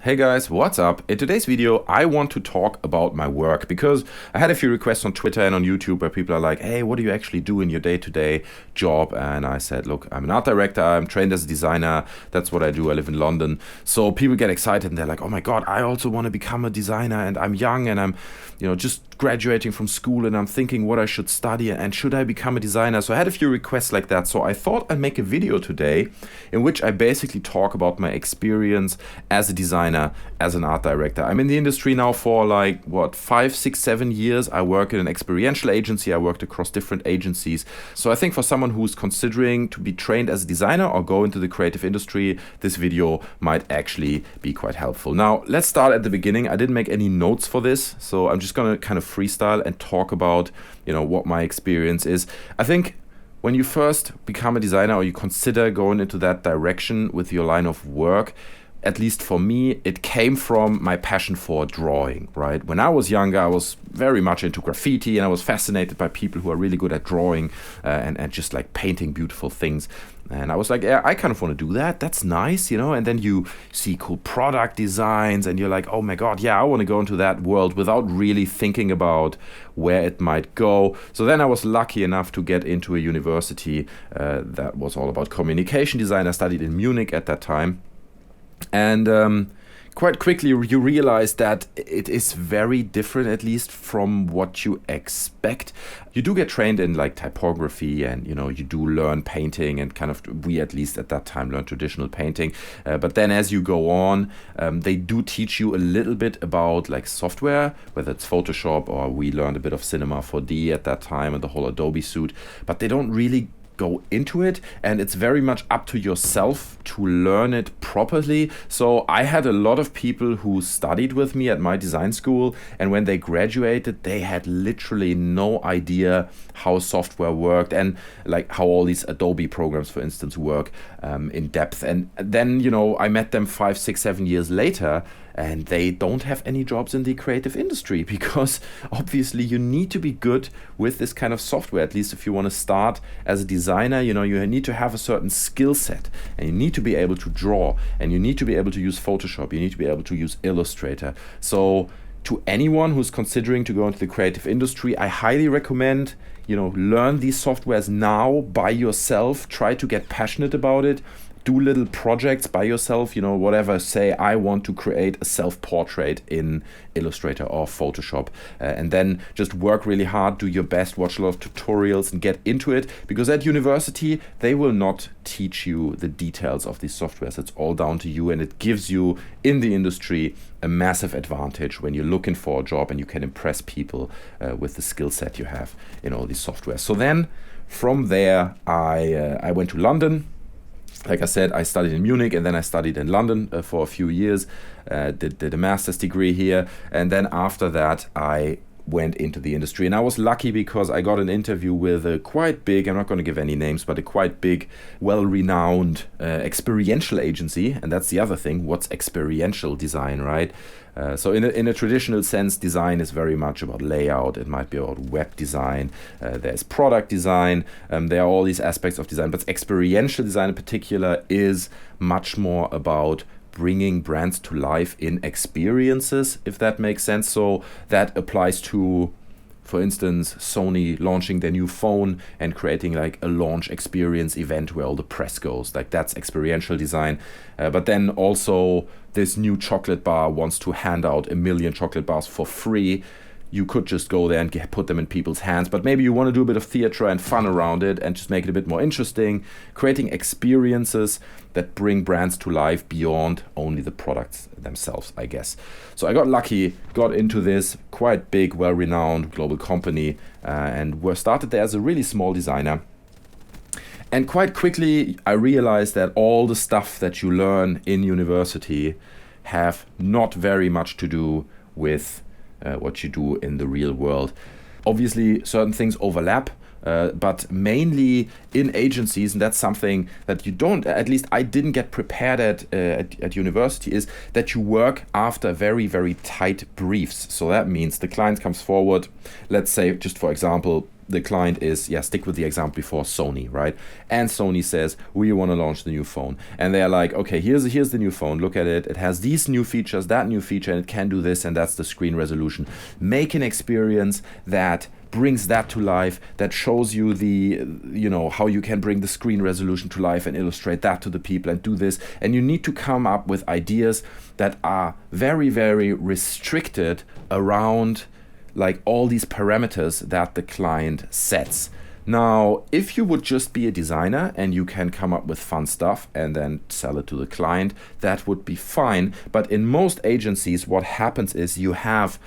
Hey guys, what's up? In today's video, I want to talk about my work because I had a few requests on Twitter and on YouTube where people are like, hey, what do you actually do in your day-to-day job? And I said, look, I'm an art director, I'm trained as a designer, that's what I do, I live in London. So people get excited and they're like, oh my God, I also want to become a designer and I'm young and I'm, just graduating from school and I'm thinking what I should study and should I become a designer? So I had a few requests like that. So I thought I'd make a video today in which I basically talk about my experience as a designer, as an art director. I'm in the industry now for 5, 6, 7 years. I work in an experiential agency. I worked across different agencies. So I think for someone who's considering to be trained as a designer or go into the creative industry, this video might actually be quite helpful. Now, let's start at the beginning. I didn't make any notes for this, so I'm just going to kind of freestyle and talk about, what my experience is. I think when you first become a designer or you consider going into that direction with your line of work, at least for me, it came from my passion for drawing, right? When I was younger, I was very much into graffiti and I was fascinated by people who are really good at drawing and just like painting beautiful things. And I was like, yeah, I kind of want to do that. That's nice, And then you see cool product designs and you're like, oh my God, yeah, I want to go into that world without really thinking about where it might go. So then I was lucky enough to get into a university that was all about communication design. I studied in Munich at that time. And quite quickly you realize that it is very different, at least from what you expect. You do get trained in typography and, you do learn painting and we at least at that time learned traditional painting. But then as you go on, they do teach you a little bit about software, whether it's Photoshop or we learned a bit of Cinema 4D at that time and the whole Adobe suite. But they don't really go into it, and it's very much up to yourself to learn it properly. So I had a lot of people who studied with me at my design school, and when they graduated, they had literally no idea how software worked and how all these Adobe programs, for instance, work in depth. And then, I met them 5, 6, 7 years later, and they don't have any jobs in the creative industry because obviously you need to be good with this kind of software. At least if you want to start as a designer, you need to have a certain skill set and you need to be able to draw and you need to be able to use Photoshop. You need to be able to use Illustrator. So to anyone who's considering to go into the creative industry, I highly recommend, learn these softwares now by yourself. Try to get passionate about it. Do little projects by yourself, whatever. Say, I want to create a self-portrait in Illustrator or Photoshop. And then just work really hard, do your best, watch a lot of tutorials and get into it. Because at university, they will not teach you the details of these softwares. It's all down to you. And it gives you, in the industry, a massive advantage when you're looking for a job and you can impress people with the skill set you have in all these softwares. So then, from there, I went to London. Like I said, I studied in Munich and then I studied in London for a few years, did a master's degree here. And then after that, I went into the industry. And I was lucky because I got an interview with a quite big, I'm not going to give any names, but a quite big, well-renowned experiential agency. And that's the other thing. What's experiential design, right? So in a traditional sense, design is very much about layout. It might be about web design. There's product design. There are all these aspects of design. But experiential design in particular is much more about bringing brands to life in experiences, if that makes sense. So that applies to, for instance, Sony launching their new phone and creating a launch experience event where all the press goes. That's experiential design. But then also this new chocolate bar wants to hand out 1 million chocolate bars for free. You could just go there and put them in people's hands, but maybe you want to do a bit of theater and fun around it and just make it a bit more interesting, creating experiences that bring brands to life beyond only the products themselves, I guess. So I got lucky, got into this quite big, well-renowned global company, and started there as a really small designer. And quite quickly, I realized that all the stuff that you learn in university have not very much to do with what you do in the real world. Obviously, certain things overlap, but mainly in agencies, and that's something that you don't, at least I didn't get prepared at university, is that you work after very, very tight briefs. So that means the client comes forward, let's say, just for example, the client is, stick with the example before, Sony, right? And Sony says, we want to launch the new phone. And they're like, okay, here's the new phone. Look at it. It has these new features, that new feature, and it can do this, and that's the screen resolution. Make an experience that brings that to life, that shows you how you can bring the screen resolution to life and illustrate that to the people and do this. And you need to come up with ideas that are very, very restricted around like all these parameters that the client sets. Now, if you would just be a designer and you can come up with fun stuff and then sell it to the client, that would be fine. But in most agencies, what happens is you have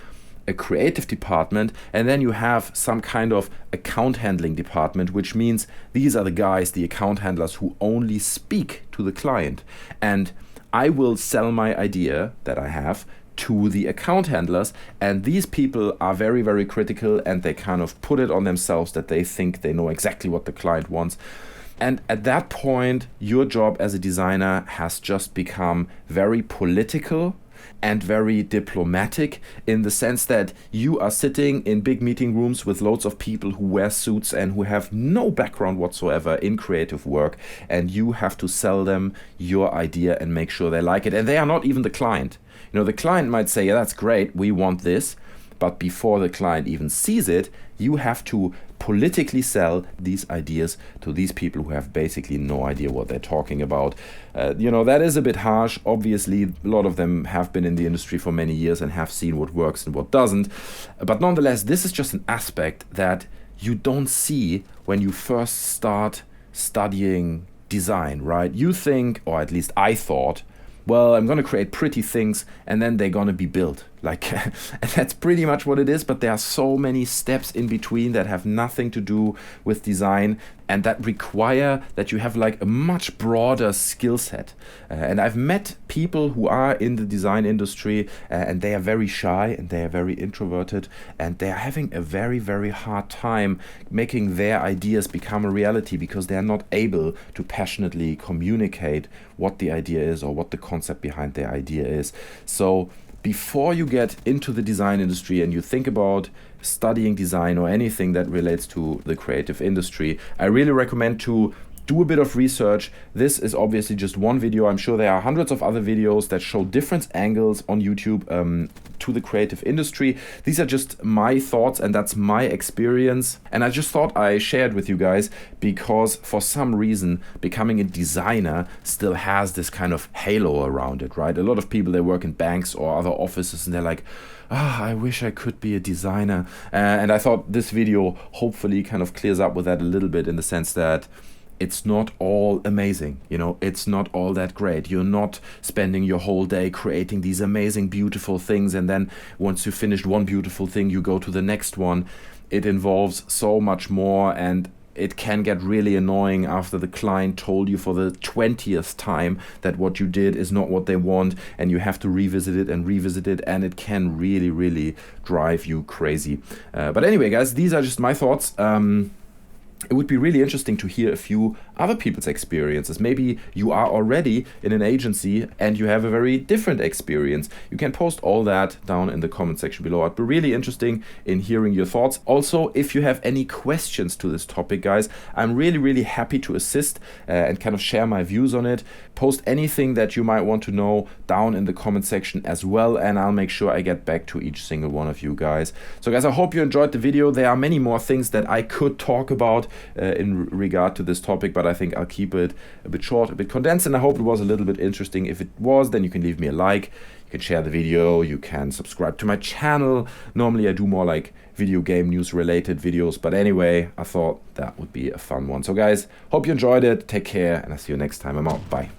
a creative department and then you have some kind of account handling department, which means these are the guys, the account handlers, who only speak to the client. And I will sell my idea that I have to the account handlers, and these people are very, very critical, and they kind of put it on themselves that they think they know exactly what the client wants. And at that point, your job as a designer has just become very political and very diplomatic, in the sense that you are sitting in big meeting rooms with loads of people who wear suits and who have no background whatsoever in creative work, and you have to sell them your idea and make sure they like it. And they are not even the client. The client might say, yeah, that's great, we want this. But before the client even sees it, you have to politically sell these ideas to these people who have basically no idea what they're talking about. That is a bit harsh. Obviously, a lot of them have been in the industry for many years and have seen what works and what doesn't. But nonetheless, this is just an aspect that you don't see when you first start studying design, right? You think, or at least I thought, well, I'm going to create pretty things and then they're going to be built. And that's pretty much what it is, but there are so many steps in between that have nothing to do with design and that require that you have like a much broader skill set. And I've met people who are in the design industry and they are very shy and they are very introverted and they are having a very, very hard time making their ideas become a reality because they are not able to passionately communicate what the idea is or what the concept behind their idea is. So before you get into the design industry and you think about studying design or anything that relates to the creative industry, I really recommend to do a bit of research. This is obviously just one video. I'm sure there are hundreds of other videos that show different angles on YouTube to the creative industry. These are just my thoughts and that's my experience. And I just thought I shared with you guys because for some reason becoming a designer still has this kind of halo around it, right? A lot of people, they work in banks or other offices and they're like, I wish I could be a designer. And I thought this video hopefully kind of clears up with that a little bit, in the sense that it's not all amazing, it's not all that great. You're not spending your whole day creating these amazing, beautiful things, and then once you finished one beautiful thing, you go to the next one. It involves so much more, and it can get really annoying after the client told you for the 20th time that what you did is not what they want, and you have to revisit it, and it can really, really drive you crazy. But anyway, guys, these are just my thoughts. It would be really interesting to hear a few other people's experiences. Maybe you are already in an agency and you have a very different experience. You can post all that down in the comment section below. I'd be really interested in hearing your thoughts. Also, if you have any questions to this topic, guys, I'm really, really happy to assist and kind of share my views on it. Post anything that you might want to know down in the comment section as well, and I'll make sure I get back to each single one of you guys. So guys, I hope you enjoyed the video. There are many more things that I could talk about in regard to this topic, but I think I'll keep it a bit short, a bit condensed, and I hope it was a little bit interesting. If it was, then you can leave me a like, you can share the video, you can subscribe to my channel. Normally I do more like video game news related videos, but anyway, I thought that would be a fun one. So guys, hope you enjoyed it, take care, and I'll see you next time. I'm out, bye.